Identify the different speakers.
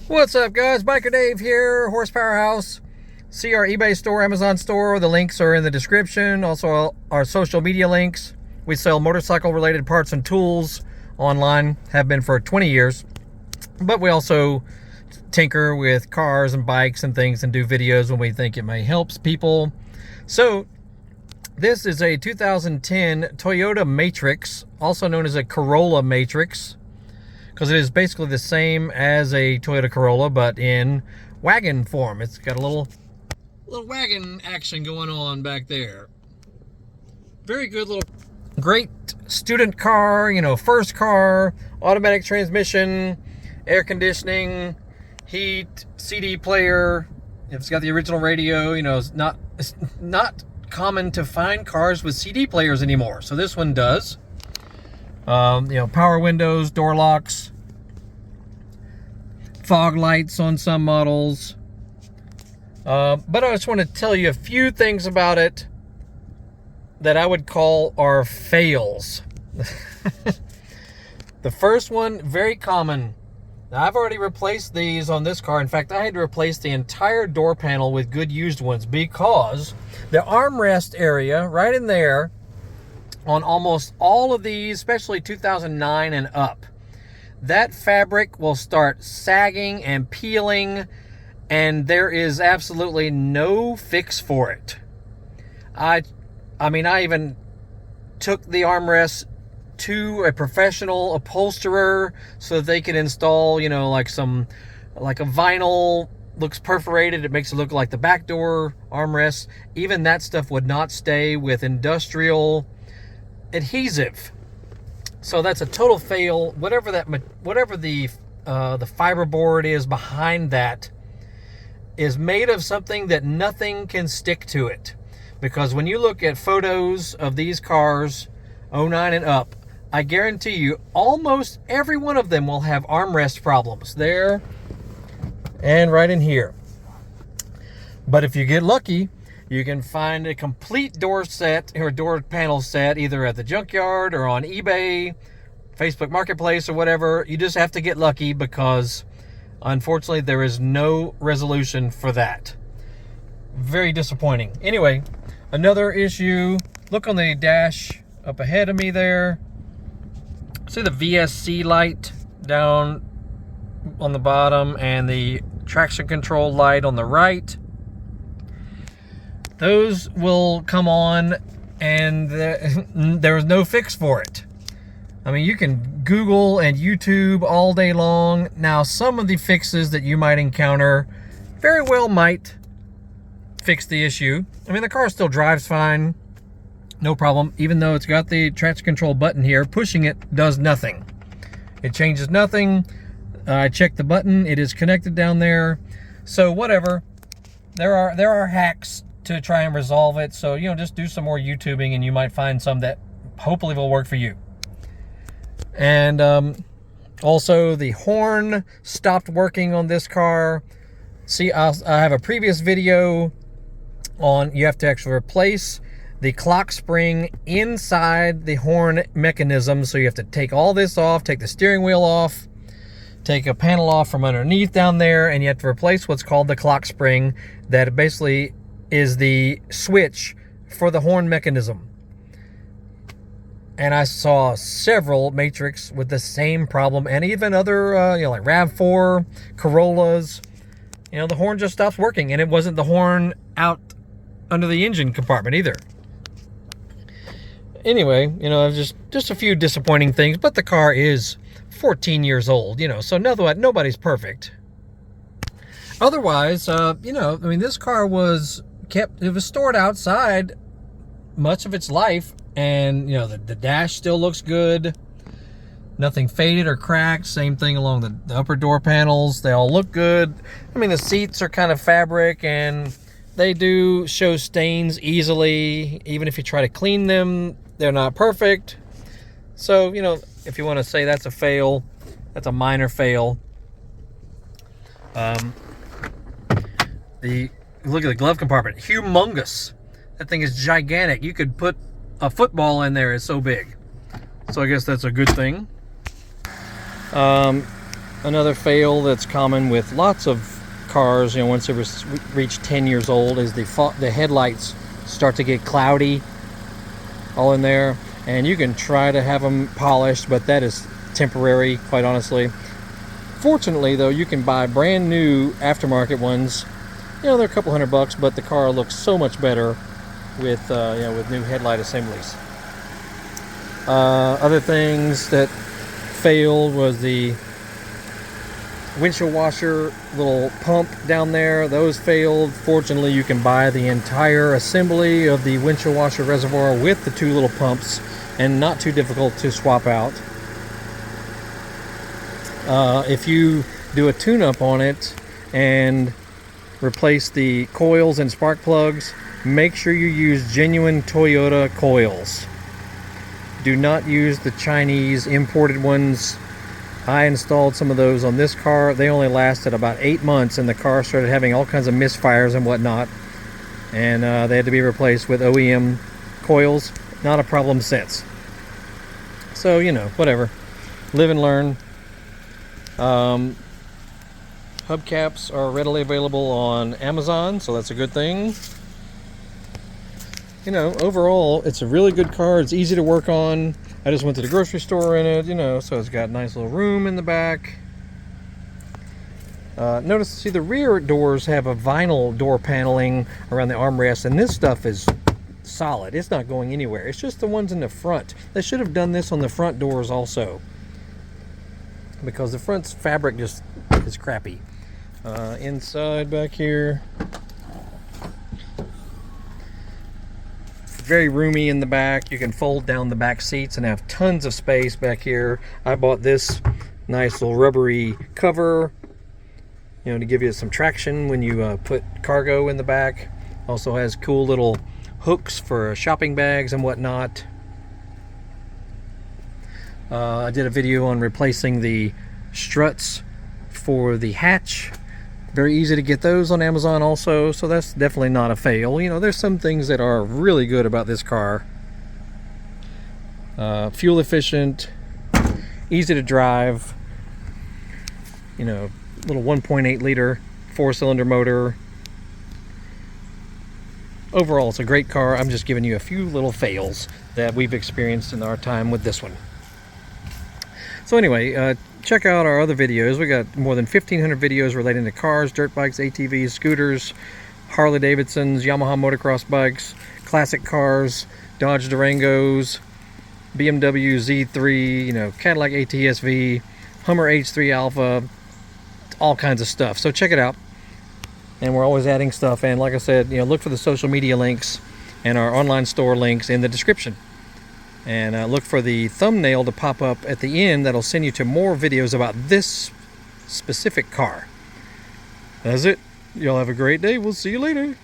Speaker 1: What's up, guys? Biker Dave here, Horsepower House. See our eBay store, Amazon store. The links are in the description. Also, our social media links. We sell motorcycle-related parts and tools online. Have been for 20 years. But we also tinker with cars and bikes and things and do videos when we think it may help people. So, this is a 2010 Toyota Matrix, also known as a Corolla Matrix, because it is basically the same as a Toyota Corolla, but in wagon form. It's got a little wagon action going on back there. Very good little, great student car, first car, automatic transmission, air conditioning, heat, CD player. It's got the original radio. It's not common to find cars with CD players anymore, so this one does. Power windows, door locks, fog lights on some models. But I just want to tell you a few things about it that I would call are fails. The first one, very common. Now, I've already replaced these on this car. In fact, I had to replace the entire door panel with good used ones because the armrest area right in there on almost all of these, especially 2009 and up, that fabric will start sagging and peeling, and there is absolutely no fix for it. I even took the armrests to a professional upholsterer so that they could install, like a vinyl, looks perforated. It makes it look like the back door armrest. Even that stuff would not stay with industrial adhesive. So that's a total fail. Whatever the fiberboard is behind that is made of something that nothing can stick to it. Because when you look at photos of these cars, 09 and up, I guarantee you almost every one of them will have armrest problems there and right in here. But if you get lucky, you can find a complete door set or door panel set either at the junkyard or on eBay, Facebook Marketplace, or whatever. You just have to get lucky because, unfortunately, there is no resolution for that. Very disappointing. Anyway, another issue. Look on the dash up ahead of me there. See the VSC light down on the bottom and the traction control light on the right. Those will come on and there is no fix for it. You can Google and YouTube all day long. Now, some of the fixes that you might encounter very well might fix the issue. The car still drives fine, no problem. Even though it's got the traction control button here, pushing it does nothing. It changes nothing. I checked the button, it is connected down there. So whatever, there are hacks to try and resolve it. So, just do some more YouTubing and you might find some that hopefully will work for you. And also the horn stopped working on this car. See, I have a previous video on, you have to actually replace the clock spring inside the horn mechanism. So you have to take all this off, take the steering wheel off, take a panel off from underneath down there, and you have to replace what's called the clock spring that basically is the switch for the horn mechanism. And I saw several Matrix with the same problem, and even other, like RAV4, Corollas. The horn just stops working, and it wasn't the horn out under the engine compartment either. Anyway, just a few disappointing things, but the car is 14 years old, so nobody's perfect. Otherwise, this car was stored outside much of its life, and the dash still looks good. Nothing faded or cracked. Same thing along the upper door panels. They all look good. The seats are kind of fabric and they do show stains easily. Even if you try to clean them, they're not perfect. So, if you want to say that's a fail, that's a minor fail. Look at the glove compartment. Humongous. That thing is gigantic. You could put a football in there. It's so big. So I guess that's a good thing. Another fail that's common with lots of cars, you know, once they reach 10 years old, is the headlights start to get cloudy all in there, and you can try to have them polished, but that is temporary, quite honestly. Fortunately, though, you can buy brand new aftermarket ones. You know, they're a couple $100, but the car looks so much better with you know, with new headlight assemblies. Other things that failed was the windshield washer little pump down there. Those failed. Fortunately, you can buy the entire assembly of the windshield washer reservoir with the two little pumps, and not too difficult to swap out. If you do a tune-up on it and replace the coils and spark plugs, make sure you use genuine Toyota coils. Do not use the Chinese imported ones. I installed some of those on this car. They only lasted about 8 months, and the car started having all kinds of misfires and whatnot, and they had to be replaced with OEM coils. Not a problem since. So, you know, whatever. Live and learn. Hubcaps are readily available on Amazon, so that's a good thing. You know, overall, it's a really good car. It's easy to work on. I just went to the grocery store in it, you know, so it's got nice little room in the back. Notice, see, the rear doors have a vinyl door paneling around the armrest, and this stuff is solid. It's not going anywhere. It's just the ones in the front. They should have done this on the front doors also, because the front's fabric just is crappy. Inside back here, very roomy in the back. You can fold down the back seats and have tons of space back here. I bought this nice little rubbery cover, you know, to give you some traction when you put cargo in the back. Also has cool little hooks for shopping bags and whatnot. I did a video on replacing the struts for the hatch. Very easy to get those on Amazon also, so that's definitely not a fail. You know, there's some things that are really good about this car. Fuel efficient, easy to drive, you know, little 1.8 liter 4-cylinder motor. Overall, it's a great car. I'm just giving you a few little fails that we've experienced in our time with this one. So anyway, check out our other videos. We got more than 1,500 videos relating to cars, dirt bikes, ATVs, scooters, Harley Davidsons, Yamaha motocross bikes, classic cars, Dodge Durangos, BMW Z3, you know, Cadillac ATS-V, Hummer H3 Alpha, all kinds of stuff. So check it out. And we're always adding stuff. And like I said, you know, look for the social media links and our online store links in the description. And look for the thumbnail to pop up at the end. That'll send you to more videos about this specific car. That's it. Y'all have a great day. We'll see you later.